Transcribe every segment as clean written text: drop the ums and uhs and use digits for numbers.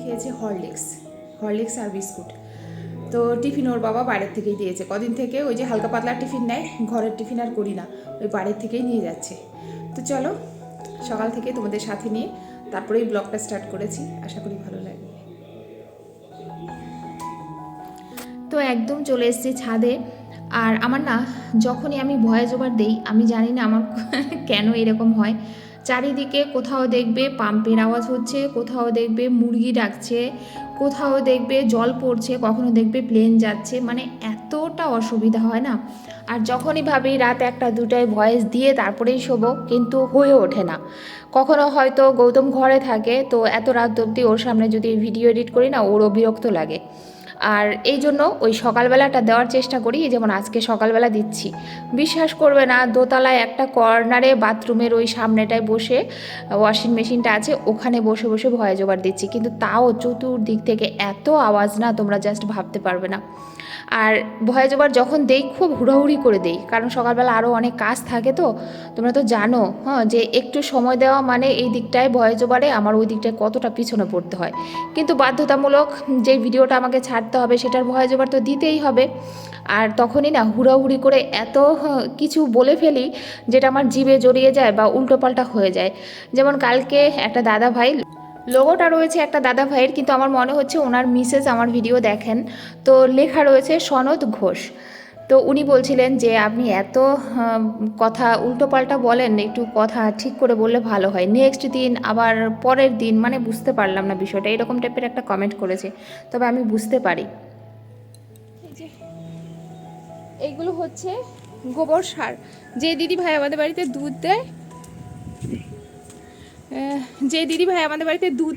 খেয়েছে হরলিক্স আর বিস্কুট। তো টিফিন ওর বাবা বাইরের থেকেই দিয়েছে, কদিন থেকে ওই যে হালকা পাতলা টিফিন নেয়, ঘরের টিফিন আর করি না, ওই বাইরের থেকেই নিয়ে যাচ্ছে। তো চলো সকাল থেকে তোমাদের সাথে নিয়ে তারপরেই ব্লগটা স্টার্ট করেছি, আশা করি ভালো লাগবে। তো একদম চলে এসেছি ছাদে। আর আমার না যখনই আমি ভয়েস ওভার দেই, আমি জানি না আমার কেন এরকম হয়, চারিদিকে কোথাও দেখবে পাম্পের আওয়াজ হচ্ছে, কোথাও দেখবে মুরগি ডাকছে, কোথাও দেখবে জল পড়ছে, কখনো দেখবে প্লেন যাচ্ছে, মানে এতটা অসুবিধা হয় না। আর যখনই ভাবি রাত 1-2টায় ভয়েস দিয়ে তারপরেই শোবো, কিন্তু হয়ে ওঠে না। কখনো হয়তো গৌতম ঘরে থাকে, তো এত রাত অবধি ওর সামনে যদি ভিডিও এডিট করি না, ওরও বিরক্ত লাগে। আর এই জন্য ওই সকালবেলাটা দেওয়ার চেষ্টা করি, যেমন আজকে সকালবেলা দিচ্ছি। বিশ্বাস করবে না, দোতলায় একটা কর্নারে বাথরুমের ওই সামনেটায় বসে ওয়াশিং মেশিনটা আছে, ওখানে বসে বসে ভয়েস ওভার দিচ্ছি, কিন্তু তাও চতুর্দিক থেকে এত আওয়াজ না, তোমরা জাস্ট ভাবতে পারবে না। আর ভয়েস ওভার যখন দেই খুব হুড়োহুড়ি করে দেই, কারণ সকালবেলা আরও অনেক কাজ থাকে, তো তোমরা তো জানো হ্যাঁ যে একটু সময় দেওয়া মানে এই দিকটায় ভয়েস ওভারে আমার ওই দিকটায় কতটা পিছনে পড়তে হয়। কিন্তু বাধ্যতামূলক যে ভিডিওটা আমাকে ছাড়তে হবে সেটার ভয়েস ওভার তো দিতেই হবে। আর তখনই না হুড়াহুড়ি করে এত কিছু বলে ফেলি যেটা আমার জিভে জড়িয়ে যায় বা উল্টোপাল্টা হয়ে যায়। যেমন কালকে একটা দাদা ভাই, লোগোটা রয়েছে একটা দাদা ভাইয়ের, কিন্তু আমার মনে হচ্ছে ওনার মিসেস আমার ভিডিও দেখেন, তো লেখা রয়েছে সনদ ঘোষ। তো উনি বলছিলেন যে আপনি এত কথা উল্টোপাল্টা বলেন, একটু কথা ঠিক করে বললে ভালো হয়। নেক্সট দিন আবার পরের দিন, মানে বুঝতে পারলাম না বিষয়টা, এরকম টাইপের একটা কমেন্ট করেছে, তবে আমি বুঝতে পারি। এই যে এইগুলো হচ্ছে গোবর সার, যে দিদি ভাই আমাদের বাড়িতে দুধ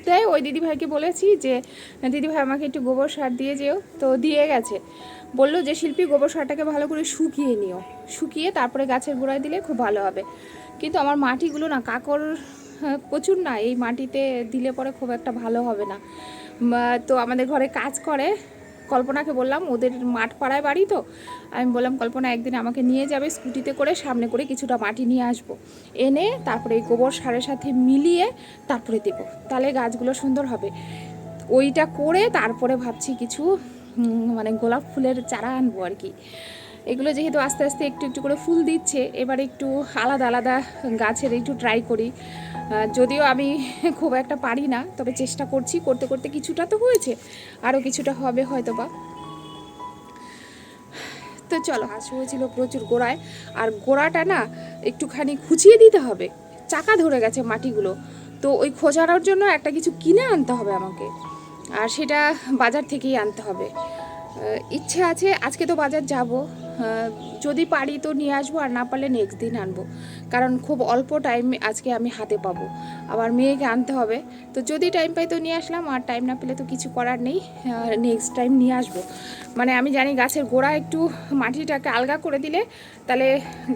দেয়, ওই দিদিভাইকে বলেছি যে দিদিভাই আমাকে একটু গোবর সার দিয়ে যেও, তো দিয়ে গেছে। বললো যে শিল্পী গোবর সারটাকে ভালো করে শুকিয়ে নিও, শুকিয়ে তারপরে গাছের গোড়ায় দিলে খুব ভালো হবে। কিন্তু আমার মাটিগুলো না কাকড় প্রচুর না, এই মাটিতে দিলে পরে খুব একটা ভালো হবে না। তো আমাদের ঘরে কাজ করে কল্পনাকে বললাম, ওদের মাঠ পাড়ায় বাড়ি, তো আমি বললাম কল্পনা একদিন আমাকে নিয়ে যাবে স্কুটিতে করে, সামনে করে কিছুটা মাটি নিয়ে আসবো, এনে তারপরে এই গোবর সারের সাথে মিলিয়ে তারপরে দেবো, তাহলে গাছগুলো সুন্দর হবে। ওইটা করে তারপরে ভাবছি কিছু মানে গোলাপ ফুলের চারা আনবো আর কি। এগুলো যেহেতু আস্তে আস্তে একটু একটু করে ফুল দিচ্ছে, এবার একটু আলাদা আলাদা গাছের একটু ট্রাই করি। যদিও আমি খুব একটা পারি না, তবে চেষ্টা করছি, করতে করতে কিছুটা তো হয়েছে, আরও কিছুটা হবে হয়তো বা। তো চলো, ঘাস হয়েছিল প্রচুর গোড়ায়, আর গোড়াটা না একটুখানি খুঁচিয়ে দিতে হবে, চাকা ধরে গেছে মাটিগুলো, তো ওই খোঁচানোর জন্য একটা কিছু কিনে আনতে হবে আমাকে, আর সেটা বাজার থেকেই আনতে হবে। ইচ্ছে আছে আজকে তো বাজার যাব, যদি পারি তো নিয়ে আসবো, আর না পারলে নেক্সট দিন আনবো, কারণ খুব অল্প টাইম আজকে আমি হাতে পাবো, আবার মেয়েকে আনতে হবে। তো যদি টাইম পাই তো নিয়ে আসলাম, আর টাইম না পেলে তো কিছু করার নেই, নেক্সট টাইম নিয়ে আসবো। মানে আমি জানি গাছের গোড়া একটু মাটিটাকে আলগা করে দিলে তাহলে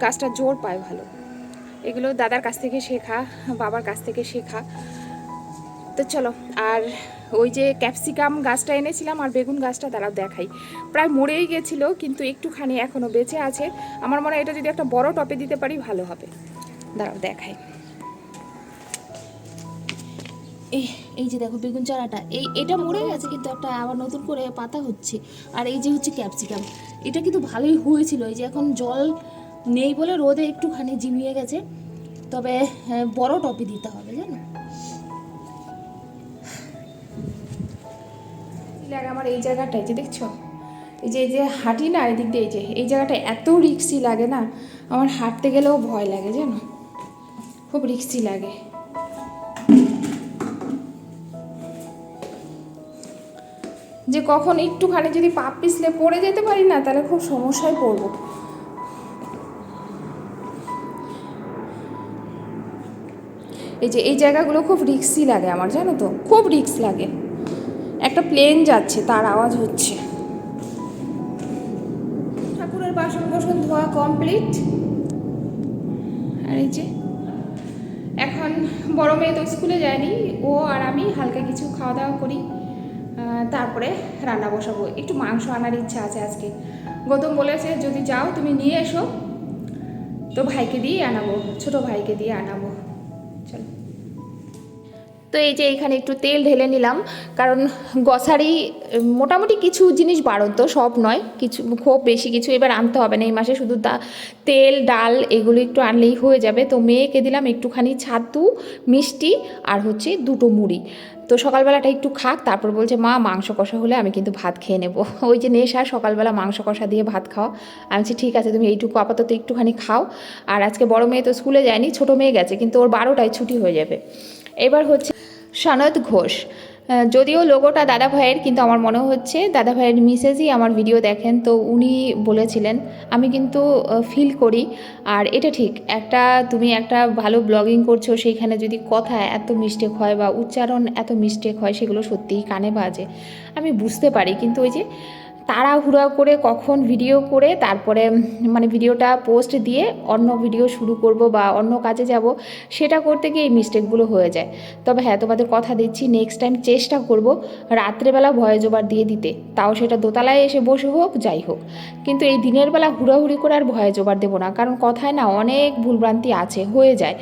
গাছটা জোর পায় ভালো। এগুলো দাদার কাছ থেকে শেখা, বাবার কাছ থেকে শেখা। তো চলো, আর ওই যে ক্যাপসিকাম গাছটা এনেছিলাম আর বেগুন গাছটা তারাও দেখাই, প্রায় মরেই গেছিলো, কিন্তু একটুখানি এখনও বেঁচে আছে। আমার মনে হয় এটা যদি একটা বড় টপে দিতে পারি ভালো হবে, দাঁড়াও দেখাই। এই যে দেখো বেগুন চারাটা, এটা মরে গেছে, কিন্তু একটা আবার নতুন করে পাতা হচ্ছে। আর এই যে হচ্ছে ক্যাপসিকাম, এটা কিন্তু ভালোই হয়েছিল, এই যে এখন জল নেই বলে রোদে একটুখানি ঝিমিয়ে গেছে, তবে বড় টপে দিতে হবে জানো। লাগে আমার এই জায়গাটায় যে দেখছো, এই যে হাঁটি না এদিক দিয়ে, এই জায়গাটা এত রিক্সি লাগে না, আমার হাঁটতে গেলেও ভয় লাগে জানো, খুব রিক্সি লাগে। যে কখন একটুখানি যদি পা পিছলে পড়ে যেতে পারি না, তাহলে খুব সমস্যায় পড়বো। এই জায়গাগুলো খুব রিক্সি লাগে আমার জানো তো, খুব রিক্স লাগে। একটা প্লেন যাচ্ছে তার আওয়াজ হচ্ছে। ঠাকুরের বাসন কোসন ধোয়া কমপ্লিট। আর এই যে এখন বড় মেয়ে তো স্কুলে যায়নি, ও আর আমি হালকা কিছু খাওয়া দাওয়া করি, তারপরে রান্না বসাবো। একটু মাংস আনার ইচ্ছা আছে আজকে, গৌতম বলেছে যদি যাও তুমি নিয়ে এসো, তো ভাইকে দিয়ে আনাবো, ছোটো ভাইকে দিয়ে আনাবো। চলো, তো এই যে এখানে একটু তেল ঢেলে নিলাম, কারণ গ্রসারি মোটামুটি কিছু জিনিস বাড়ন্ত, সব নয়, কিছু খুব বেশি কিছু এবার আনতে হবে না এই মাসে, শুধু তেল ডাল এগুলো একটু আনলেই হয়ে যাবে। তো মেয়েকে দিলাম একটুখানি ছাতু, মিষ্টি আর হচ্ছে দুটো মুড়ি। তো সকালবেলাটা একটু খাক, তারপর বলছে মা মাংস কষা হলে আমি কিন্তু ভাত খেয়ে নেবো। ওই যে নেশা সকালবেলা মাংস কষা দিয়ে ভাত খাওয়া। আমি বলছি ঠিক আছে তুমি এইটুকু আপাতত একটুখানি খাও। আর আজকে বড় মেয়ে তো স্কুলে যায়নি, ছোটো মেয়ে গেছে, কিন্তু ওর 12টায় ছুটি হয়ে যাবে। এবার হচ্ছে সনদ ঘোষ, যদিও লোগোটা দাদা ভাইয়ের, কিন্তু আমার মনে হচ্ছে দাদা ভাইয়ের মিসেসই আমার ভিডিও দেখেন, তো উনি বলেছিলেন। আমি কিন্তু ফিল করি, আর এটা ঠিক, তুমি একটা ভালো ব্লগিং করছো, সেইখানে যদি কথা এত মিস্টেক হয় বা উচ্চারণ এত মিস্টেক হয়, সেগুলো সত্যিই কানে বাজে, আমি বুঝতে পারি। কিন্তু ওই যে তাড়াহুড়া করে কখন ভিডিও করে তারপরে মানে ভিডিওটা পোস্ট দিয়ে অন্য ভিডিও শুরু করব বা অন্য কাজে যাব, সেটা করতে গিয়ে এই মিস্টেকগুলো হয়ে যায়। তবে হ্যাঁ, তোমাদের কথা দিচ্ছি নেক্সট টাইম চেষ্টা করব রাত্রেবেলা ভয়েস ওভার দিয়ে দিতে, তাও সেটা দোতলায় এসে বসে হোক যাই হোক, কিন্তু এই দিনের বেলা হুড়াহুড়ি করে আর ভয়েস ওভার দেবো না, কারণ কথায় না অনেক ভুলভ্রান্তি আছে, হয়ে যায়।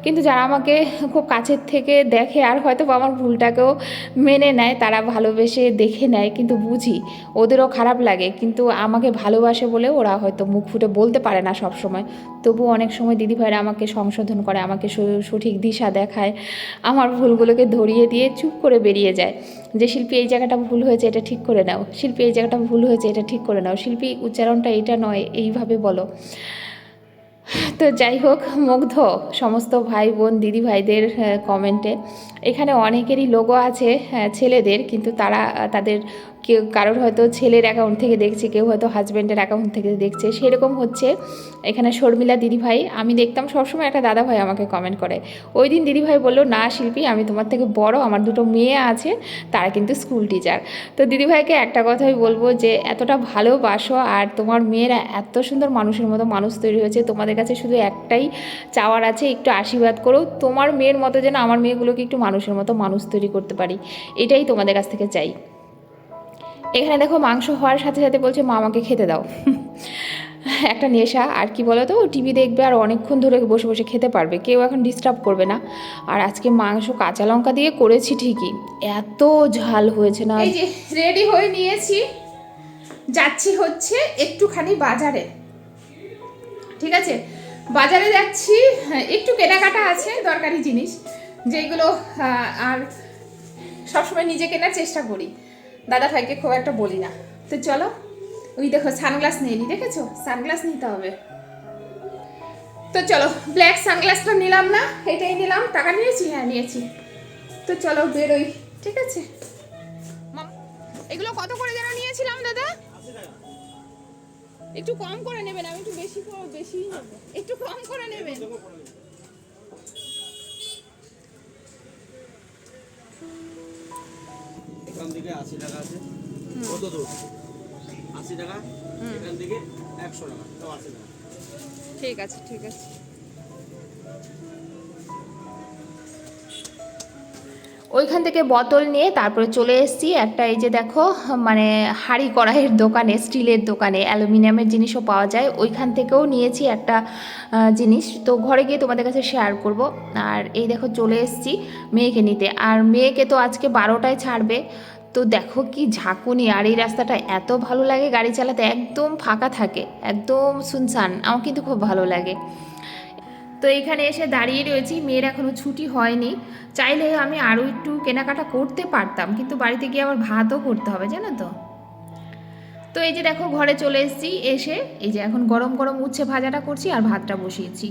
কিন্তু যারা আমাকে খুব কাছের থেকে দেখে আর হয়তো আমার ভুলটাকেও মেনে নেয়, তারা ভালোবেসে দেখে নেয়, কিন্তু বুঝি ওদেরও খারাপ লাগে, কিন্তু আমাকে ভালোবাসে বলে ওরা হয়তো মুখ ফুটে বলতে পারে না সব সময়। তবু অনেক সময় দিদিভাইরা আমাকে সংশোধন করে, আমাকে সঠিক দিশা দেখায়, আমার ভুলগুলোকে ধরিয়ে দিয়ে চুপ করে বেরিয়ে যায়, যে শিল্পী এই জায়গাটা ভুল হয়েছে এটা ঠিক করে নাও, শিল্পী এই জায়গাটা ভুল হয়েছে এটা ঠিক করে নাও, শিল্পী উচ্চারণটা এটা নয় এইভাবে বলো। তো যাই হোক, মুগ্ধ সমস্ত ভাই বোন দিদি ভাইদের কমেন্টে। এখানে অনেকেরই লোগো আছে ছেলেদের, কিন্তু তারা তাদের কেউ কারোর হয়তো ছেলের অ্যাকাউন্ট থেকে দেখছে, কেউ হয়তো হাজব্যান্ডের অ্যাকাউন্ট থেকে দেখছে, সেরকম হচ্ছে। এখানে শর্মিলা দিদিভাই, আমি দেখতাম সবসময় একটা দাদা ভাই আমাকে কমেন্ট করে, ওই দিন দিদিভাই বললো না শিল্পী আমি তোমার থেকে বড়, আমার দুটো মেয়ে আছে, তারা কিন্তু স্কুল টিচার। তো দিদিভাইকে একটা কথাই বলবো যে এতটা ভালোবাসো, আর তোমার মেয়েরা এত সুন্দর মানুষের মতো মানুষ তৈরি হয়েছে, তোমাদের কাছে শুধু একটাই চাওয়ার আছে, একটু আশীর্বাদ করো তোমার মেয়ের মতো যেন আমার মেয়েগুলোকে একটু মানুষের মতো মানুষ তৈরি করতে পারি, এটাই তোমাদের কাছ থেকে চাই। এখানে দেখো মাংস হওয়ার সাথে সাথে বলছে মা আমাকে খেতে দাও। একটা নেশা আর কি বলো তো, টিভি দেখবে আর অনেকক্ষণ ধরে বসে বসে খেতে পারবে, কেউ এখন ডিস্টার্ব করবে না। আর আজকে মাংস কাঁচা লঙ্কা দিয়ে করেছি ঠিকই, এত ঝাল হয়েছে না। এই যে রেডি হয়ে নিয়েছি, যাচ্ছি হচ্ছে একটুখানি বাজারে, ঠিক আছে, বাজারে যাচ্ছি, একটু কেনাকাটা আছে দরকারি জিনিস, যেগুলো আর সবসময় নিজে কেনার চেষ্টা করি, দাদা ভাইকে খুব একটা বলি না। তো চলো, ওই দেখো সানগ্লাস নিয়ে নি, দেখেছো সানগ্লাস নিতে হবে। তো চলো, ব্ল্যাক সানগ্লাসটা নিলাম না, এটাই নিলাম, টাকা নিয়েছি, হ্যাঁ নিয়েছি। তো চলো বেরোই, ঠিক আছে। এগুলো কত করে যেন নিয়েছিলাম দাদা? একটু কম করে নেবেন, আমি একটু বেশি বেশি নেব, একটু কম করে নেবেন। এখান থেকে 80 টাকা আছে, কত দূর? 80 টাকা, এখান থেকে 100 টাকা, তো 80 টাকা। ঠিক আছে ঠিক আছে। ওইখান থেকে বোতল নিয়ে তারপরে চলে এসেছি একটা, এই যে দেখো মানে হাঁড়ি কড়াইয়ের দোকানে, স্টিলের দোকানে, অ্যালুমিনিয়ামের জিনিসও পাওয়া যায়, ওইখান থেকেও নিয়েছি একটা জিনিস, তো ঘরে গিয়ে তোমাদের কাছে শেয়ার করব। আর এই দেখো চলে এসেছি মেয়েকে নিতে, আর মেয়েকে তো আজকে 12টায় ছাড়বে। তো দেখো কি ঝাঁকুনি, আর এই রাস্তাটা এত ভালো লাগে গাড়ি চালাতে, একদম ফাঁকা থাকে, একদম শুনশান, আমার কিন্তু খুব ভালো লাগে। তো এখানে এসে দাঁড়িয়ে রয়েছি, মেয়ের এখনও ছুটি হয়নি, চাইলে আমি আরও একটু কেনাকাটা করতে পারতাম, কিন্তু বাড়িতে গিয়ে আবার ভাতও করতে হবে জানো তো। তো এই যে দেখো ঘরে চলে এসেছি, এসে এই যে এখন গরম গরম উচ্ছে ভাজাটা করছি আর ভাতটা বসিয়েছি।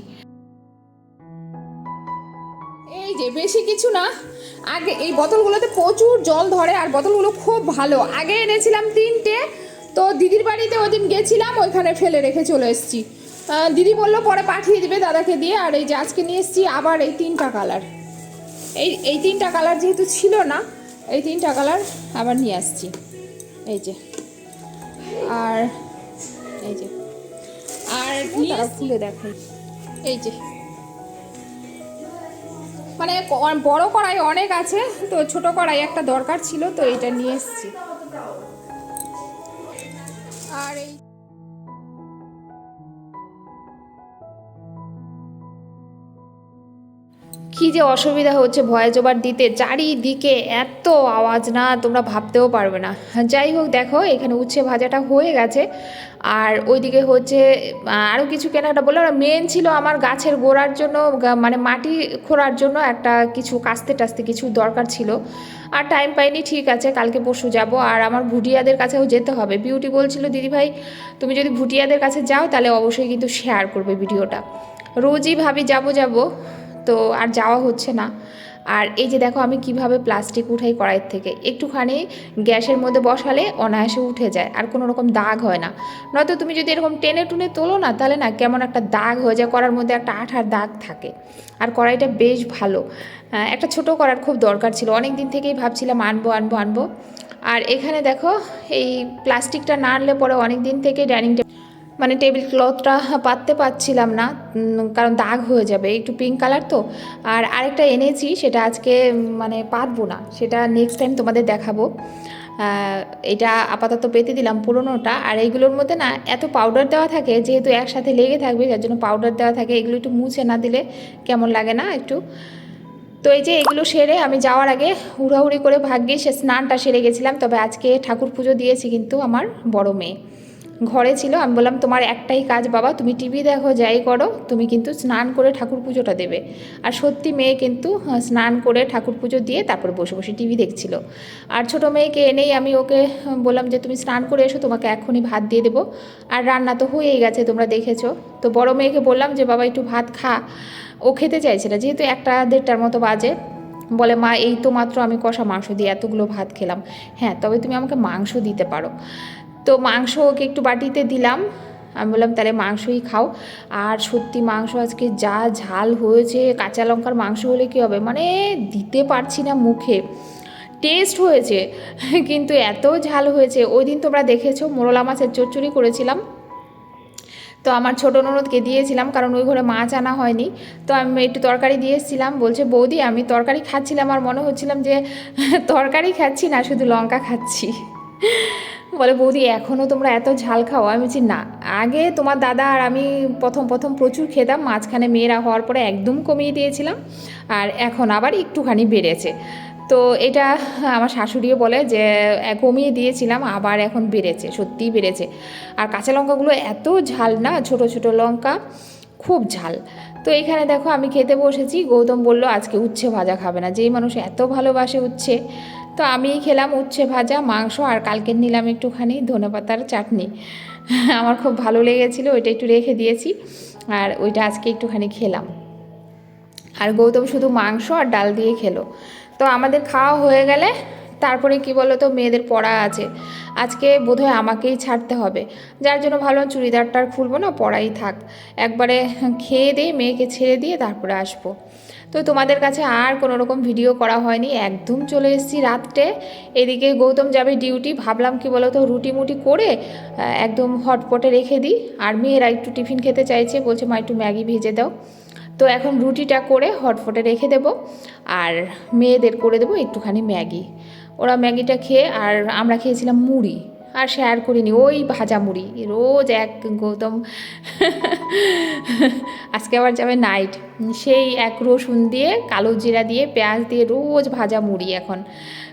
এই যে বেশি কিছু না, আগে এই বোতলগুলোতে প্রচুর জল ধরে, আর বোতলগুলো খুব ভালো, আগে এনেছিলাম 3টে, তো দিদির বাড়িতে ওদিন গেছিলাম, ওইখানে ফেলে রেখে চলে এসেছি। দিদি বললো পরে পাঠিয়ে দিবে দাদাকে দিয়ে, আর এই যে আজকে নিয়ে এসেছি আবার এই 3টা কালার, এই 3টা কালার যেহেতু ছিল না, এই 3টা কালার আবার নিয়ে আসছি। এই যে আর এই যে আর তারা খুলে দেখাই, এই যে মানে বড় কড়াই অনেক আছে, তো ছোট কড়াই একটা দরকার ছিল, তো এটা নিয়ে এসেছি। আর এই কি যে অসুবিধা হচ্ছে ভয়েস ওভার দিতে, চারিদিকে এত আওয়াজ না তোমরা ভাবতেও পারবে না। যাই হোক, দেখো এখানে উচ্ছে ভাজাটা হয়ে গেছে, আর ওইদিকে হচ্ছে আরও কিছু কেনাকাটা বললাম না, মেন ছিল আমার গাছের গোড়ার জন্য, মানে মাটি খোঁড়ার জন্য একটা কিছু কাস্তে টাস্তে কিছু দরকার ছিল, আর টাইম পাইনি। ঠিক আছে, কালকে পরশু যাব। আর আমার ভুটিয়াদের কাছেও যেতে হবে। বিউটি বলছিল, দিদিভাই তুমি যদি ভুটিয়াদের কাছে যাও তাহলে অবশ্যই কিন্তু শেয়ার করবে ভিডিওটা। রোজই ভাবি যাব যাব, তো আর যাওয়া হচ্ছে না। আর এই যে দেখো আমি কিভাবে প্লাস্টিক উঠাই কড়াইয়ের থেকে, একটুখানি গ্যাসের মধ্যে বসালে অনায়াসে উঠে যায়, আর কোনো রকম দাগ হয় না। নয়তো তুমি যদি এরকম টেনে টুনে তোলো না, তাহলে না কেমন একটা দাগ হয়ে যায়, কড়ার মধ্যে একটা আঠার দাগ থাকে। আর কড়াইটা বেশ ভালো, একটা ছোট কড়ার খুব দরকার ছিল, অনেক দিন থেকেই ভাবছিলাম আনবো আনবো আনবো। আর এখানে দেখো এই প্লাস্টিকটা না আনলে পরে অনেক দিন থেকে ডাইনিং মানে টেবিল ক্লথটা পাততে পারছিলাম না, কারণ দাগ হয়ে যাবে, একটু পিঙ্ক কালার তো। আর আরেকটা এনেছি, সেটা আজকে মানে পাতবো না, সেটা নেক্সট টাইম তোমাদের দেখাবো। এটা আপাতত পেতে দিলাম পুরোনোটা। আর এইগুলোর মধ্যে না এত পাউডার দেওয়া থাকে, যেহেতু একসাথে লেগে থাকবে যার জন্য পাউডার দেওয়া থাকে, এগুলো একটু মুছে না দিলে কেমন লাগে না একটু। তো এই যে এগুলো সেরে আমি যাওয়ার আগে হুড়াহুড়ি করে ভাগ্যিস স্নানটা সেরে গেছিলাম। তবে আজকে ঠাকুর পুজো দিয়েছি কিন্তু আমার বড় মেয়ে ঘরে ছিল। আমি বললাম তোমার একটাই কাজ বাবা, তুমি টিভি দেখো যাই করো, তুমি কিন্তু স্নান করে ঠাকুর পুজোটা দেবে। আর সত্যি মেয়ে কিন্তু স্নান করে ঠাকুর পুজো দিয়ে তারপরে বসে বসে টিভি দেখছিল। আর ছোটো মেয়েকে এনেই আমি ওকে বললাম যে তুমি স্নান করে এসো, তোমাকে এখনই ভাত দিয়ে দেবো। আর রান্না তো হয়েই গেছে, তোমরা দেখেছো। তো বড় মেয়েকে বললাম যে বাবা একটু ভাত খা। ও খেতে চাইছে না, যেহেতু 1-1:30টার মতো বাজে। বলে মা এই তো মাত্র আমি কষা মাংস দিয়ে এতগুলো ভাত খেলাম। হ্যাঁ, তবে তুমি আমাকে মাংস দিতে পারো। তো মাংস ওকে একটু বাটিতে দিলাম। আমি বললাম তাহলে মাংসই খাও। আর সত্যি মাংস আজকে যা ঝাল হয়েছে, কাঁচা লঙ্কার মাংস হলে কী হবে, মানে দিতে পারছি না মুখে, টেস্ট হয়েছে কিন্তু এত ঝাল হয়েছে। ওই দিন তোমরা দেখেছো মোরলা মাছের চচ্চড়ি করেছিলাম, তো আমার ছোটো ননদকে দিয়েছিলাম, কারণ ওই ঘরে মাছ আনা হয়নি। তো আমি একটু তরকারি দিয়ে এসেছিলাম, বলছে বৌদি আমি তরকারি খাচ্ছিলাম আর মনে হচ্ছিলাম যে তরকারি খাচ্ছি না, শুধু লঙ্কা খাচ্ছি। বলে বৌদি এখনও তোমরা এত ঝাল খাও? আমি বলছি না, আগে তোমার দাদা আর আমি প্রথম প্রথম প্রচুর খেতাম, মাঝখানে মেয়েরা হওয়ার পরে একদম কমিয়ে দিয়েছিলাম, আর এখন আবার একটুখানি বেড়েছে। তো এটা আমার শাশুড়িও বলে যে কমিয়ে দিয়েছিলাম আবার এখন বেড়েছে, সত্যিই বেড়েছে। আর কাঁচা লঙ্কাগুলো এত ঝাল না, ছোট ছোট লঙ্কা, খুব ঝাল। তো এখানে দেখো আমি খেতে বসেছি। গৌতম বলল আজকে উচ্ছে ভাজা খাবে না, যেই মানুষ এত ভালোবাসে উচ্ছে। তো আমিই খেলাম উচ্ছে ভাজা, মাংস, আর কালকের নিলাম একটুখানি ধনেপাতার চাটনি। আমার খুব ভালো লেগেছিলো, ওইটা একটু রেখে দিয়েছি, আর ওইটা আজকে একটুখানি খেলাম। আর গৌতম শুধু মাংস আর ডাল দিয়ে খেলো। তো আমাদের খাওয়া হয়ে গেলে তারপরে কি বলো তো, মেয়েদের পড়া আছে আজকে, বোধহয় আমাকেই ছাড়তে হবে, যার জন্য ভাবলাম চুড়িদারটা আর খুলবো না, পড়াই থাক, একবারে খেয়ে দিয়ে মেয়েকে ছেড়ে দিয়ে তারপরে আসবো। তো তোমাদের কাছে আর কোনো রকম ভিডিও করা হয়নি, একদম চলে এসেছি রাত্রে। এদিকে গৌতম যাবে ডিউটি, ভাবলাম কি বলো তো রুটি মুটি করে একদম হটপটে রেখে দিই। আর মেয়েরা একটু টিফিন খেতে চাইছে, বলছে মা একটু ম্যাগি ভেজে দাও। তো এখন রুটিটা করে হটপটে রেখে দেব, আর মেয়েদের করে দেবো একটুখানি ম্যাগি। ওরা ম্যাগিটা খেয়ে, আর আমরা খেয়েছিলাম মুড়ি, আর শেয়ার করিনি ওই ভাজা মুড়ি, রোজ এক গৌতম আজকে আবার যাবে নাইট, সেই এক রসুন দিয়ে কালো জিরা দিয়ে পেঁয়াজ দিয়ে রোজ ভাজা মুড়ি, এখন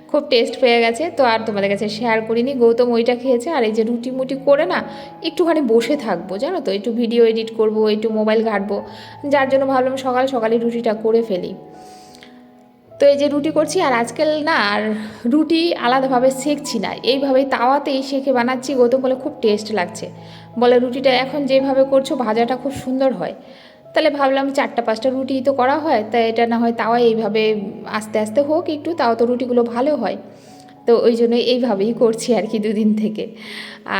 খুব টেস্ট পেয়ে গেছে। তো আর তোমাদের কাছে শেয়ার করিনি, গৌতম ওইটা খেয়েছে। আর এই যে রুটি মুটি করে না একটুখানি বসে থাকবো, জানো তো, একটু ভিডিও এডিট করবো, একটু মোবাইল ঘাঁটবো, যার জন্য ভাবলাম সকাল সকালই রুটিটা করে ফেলি। তো এই যে রুটি করছি, আর আজকাল না আর রুটি আলাদাভাবে সেঁকছি না, এইভাবেই তাওয়াতেই সেঁকে বানাচ্ছি। গৌতম বলে খুব টেস্ট লাগছে, বলে রুটিটা এখন যেভাবে করছো ভাজাটা খুব সুন্দর হয়। তাহলে ভাবলাম 4-5টা রুটি তো করা হয়, তাই এটা না হয় তাওয়ায় এইভাবে আস্তে আস্তে হোক একটু, তাও তো রুটিগুলো ভালো হয়। তো ওই জন্য এইভাবেই করছি আর কি 2 দিন থেকে।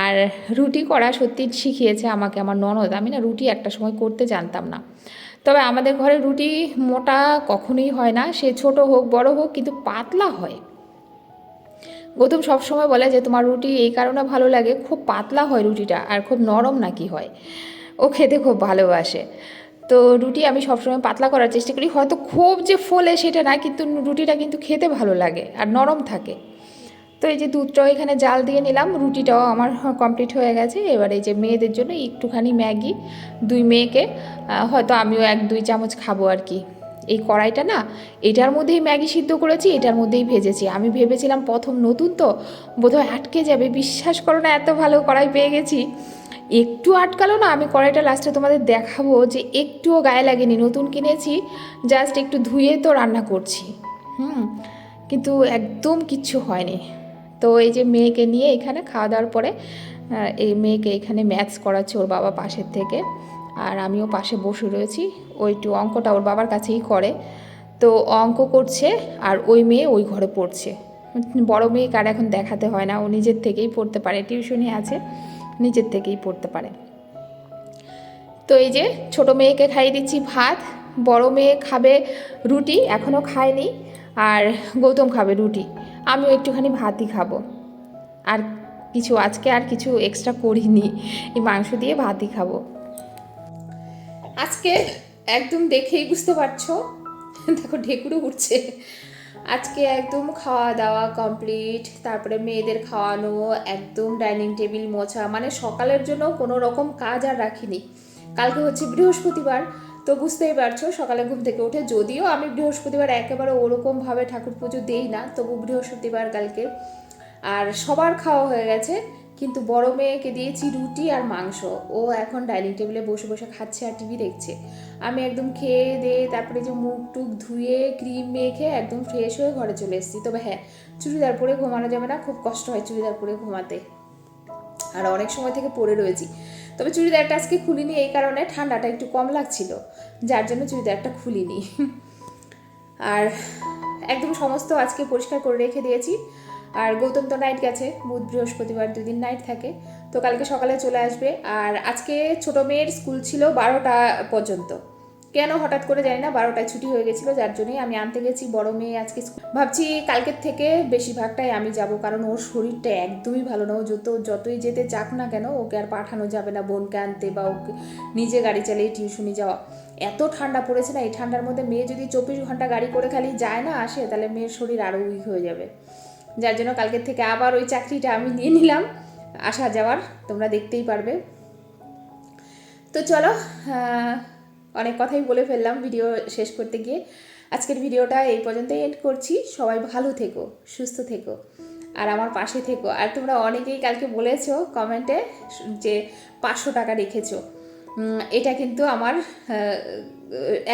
আর রুটি করা সত্যি শিখিয়েছে আমাকে আমার ননদ। আমি না রুটি একটা সময় করতে জানতাম না, তবে আমাদের ঘরে রুটি মোটা কখনোই হয় না, সে ছোট হোক বড় হোক, কিন্তু পাতলা হয়। গৌতম সবসময় বলে যে তোমার রুটি এই কারণে ভালো লাগে, খুব পাতলা হয় রুটিটা, আর খুব নরম নাকি হয়, ও খেতে খুব ভালোবাসে। তো রুটি আমি সবসময় পাতলা করার চেষ্টা করি, হয়তো খুব যে ফোলে সেটা না, কিন্তু রুটিটা কিন্তু খেতে ভালো লাগে আর নরম থাকে। তো এই যে দুধটাও এখানে জাল দিয়ে নিলাম, রুটিটাও আমার কমপ্লিট হয়ে গেছে। এবার এই যে মেয়েদের জন্য একটুখানি ম্যাগি, 2 মেয়েকে, হয়তো আমিও 1-2 চামচ খাবো আর কি। এই কড়াইটা না, এটার মধ্যেই ম্যাগি সিদ্ধ করেছি, এটার মধ্যেই ভেজেছি। আমি ভেবেছিলাম প্রথম নতুন তো বোধহয় আটকে যাবে, বিশ্বাস করো না এত ভালো কড়াই পেয়ে গেছি। একটু আটকালো না, আমি কড়াইটা লাস্টে তোমাদের দেখাবো যে একটুও গায়ে লাগেনি, নতুন কিনেছি, জাস্ট একটু ধুয়ে তো রান্না করছি। কিন্তু একদম কিচ্ছু হয়নি। তো এই যে মেয়েকে নিয়ে এখানে খাওয়া দাওয়ার পরে এই মেয়েকে এখানে ম্যাথস করাচ্ছে ওর বাবা পাশের থেকে, আর আমিও পাশে বসে রয়েছি। ওই একটু অঙ্কটা ওর বাবার কাছেই করে, তো অঙ্ক করছে আর ওই মেয়ে ওই ঘরে পড়ছে। বড় মেয়ে কার এখন দেখাতে হয় না, ও নিজের থেকেই পড়তে পারে, টিউশনি আছে, নিজের থেকেই পড়তে পারে। তো এই যে ছোট মেয়েকে খাইয়ে দিচ্ছি ভাত, বড় মেয়ে খাবে রুটি, এখনও খায়নি, আর গৌতম খাবে রুটি, আমিও একটুখানি ভাতই খাবো। আর কিছু আজকে আর কিছু এক্সট্রা করিনি, এই মাংস দিয়ে ভাতই খাবো আজকে। একদম দেখেই বুঝতে পারছো, দেখো ঢেকুরও উঠছে। আজকে একদম খাওয়া দাওয়া কমপ্লিট, তারপরে মেয়েদের খাওয়ানো, একদম ডাইনিং টেবিল মোছা, মানে সকালের জন্য কোনো রকম কাজ আর রাখিনি। কালকে হচ্ছে বৃহস্পতিবার, তো বুঝতেই পারছো সকালে ঘুম থেকে উঠে, যদিও আমি বৃহস্পতিবার একেবারে ওরকমভাবে ঠাকুর পুজো দেই না, তবু বৃহস্পতিবার কালকে। আর সবার খাওয়া হয়ে গেছে, কিন্তু বড় মেয়েকে দিয়েছি রুটি আর মাংস, ও এখন ডাইনিং টেবিলে বসে বসে খাচ্ছে আর টিভি দেখছে। আমি একদম খেয়ে দিয়ে তারপরে যে মুখ টুক ধুয়ে ক্রিম মেখে একদম ফ্রেশ হয়ে ঘরে চলে এসেছি। তবে হ্যাঁ, চুড়িদার পরে ঘুমানো যাবে না, খুব কষ্ট হয় চুড়িদার পরে ঘুমাতে, আর অনেক সময় থেকে পরে রয়েছি। তবে চুড়িদারটা আজকে খুলিনি এই কারণে ঠান্ডাটা একটু কম লাগছিল, যার জন্য চুড়িদারটা খুলিনি। আর একদম সমস্ত আজকে পরিষ্কার করে রেখে দিয়েছি। আর গৌতম তো নাইট গেছে, বুধ বৃহস্পতিবার 2 দিন নাইট থাকে, তো কালকে সকালে চলে আসবে। আর আজকে ছোটো মেয়ের স্কুল ছিল 12টা পর্যন্ত, কেন হঠাৎ করে জানি না 12টায় ছুটি হয়ে গেছিলো, যার জন্যই আমি আনতে গেছি বড় মেয়ে আজকে। ভাবছি কালকের থেকে বেশিরভাগটাই আমি যাব, কারণ ওর শরীরটা একদমই ভালো না। ও যতই যেতে চাক না কেন, ওকে আর পাঠানো যাবে না বোনকে আনতে, বা ওকে নিজে গাড়ি চালিয়ে টিউশনি যাওয়া। এত ঠান্ডা পড়েছে না, এই ঠান্ডার মধ্যে মেয়ে যদি 24 ঘন্টা গাড়ি করে খালি যায় না আসে, তাহলে মেয়ের শরীর আরও উইক হয়ে যাবে। যার জন্য কালকের থেকে আবার ওই চাকরিটা আমি নিয়ে নিলাম, আসা যাওয়ার, তোমরা দেখতেই পারবে। তো চলো, অনেক কথাই বলে ফেললাম ভিডিও শেষ করতে গিয়ে। আজকের ভিডিওটা এই পর্যন্তই এন্ড করছি। সবাই ভালো থেকো, সুস্থ থেকো, আর আমার পাশে থেকো। আর তোমরা অনেকেই কালকে বলেছো কমেন্টে যে 500 টাকা রেখেছো, এটা কিন্তু আমার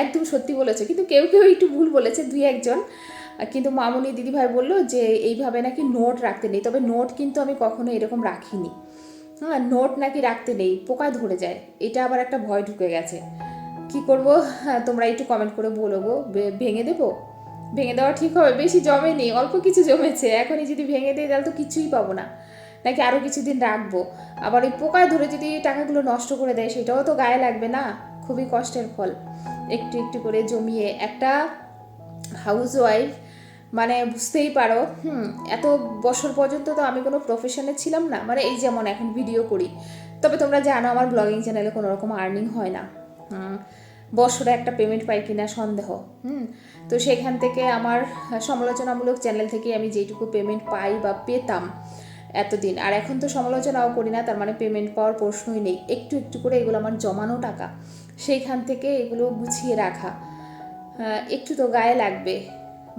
একদম সত্যি বলেছে, কিন্তু কেউ কেউ একটু ভুল বলেছে, 2-1 জন। কিন্তু মামুনি দিদিভাই বললো যে এইভাবে নাকি নোট রাখতে নেই, তবে নোট কিন্তু আমি কখনো এরকম রাখিনি। হ্যাঁ, নোট নাকি রাখতে নেই, পোকায় ধরে যায়, এটা আবার একটা ভয় ঢুকে গেছে। কি করব, তোমরা একটু কমেন্ট করে বলো গো, ভেঙে দেবো? ভেঙে দেওয়া ঠিক হবে? বেশি জমেনি, অল্প কিছু জমেছে, এখনই যদি ভেঙে দিই তাহলে তো কিছুই পাবো না, নাকি আরও কিছুদিন রাখবো? আবার এই পোকায় ধরে যদি টাকাগুলো নষ্ট করে দেয়, সেটাও তো গায়ে লাগবে না, খুবই কষ্টের ফল। একটু একটু করে জমিয়ে একটা হাউস ওয়াইফ, মানে বুঝতেই পারো, এত বছর পর্যন্ত তো আমি কোনো প্রফেশনে ছিলাম না, মানে এই যেমন এখন ভিডিও করি, তবে তোমরা জানো আমার ব্লগিং চ্যানেলে কোনো রকম আর্নিং হয় না, বছরে একটা পেমেন্ট পাই কিনা সন্দেহ। তো সেখান থেকে আমার সমালোচনামূলক চ্যানেল থেকে আমি যেটুকু পেমেন্ট পাই বা পেতাম এতদিন, আর এখন তো সমালোচনাও করি না, তার মানে পেমেন্ট পাওয়ার প্রশ্নই নেই। একটু একটু করে এগুলো আমার জমানো টাকা, সেইখান থেকে এগুলো গুছিয়ে রাখা, একটু তো গায়ে লাগবে।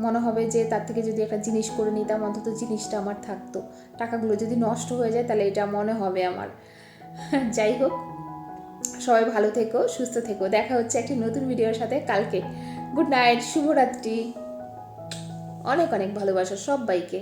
মনে হবে যে তার থেকে যদি একটা জিনিস করে নিতাম, অন্তত জিনিসটা আমার থাকতো। টাকাগুলো যদি নষ্ট হয়ে যায় তাহলে এটা মনে হবে আমার। যাই হোক, সবাই ভালো থেকো, সুস্থ থেকো, দেখা হচ্ছে একটি নতুন ভিডিওর সাথে কালকে। গুড নাইট, শুভরাত্রি, অনেক অনেক ভালোবাসা সবাইকে।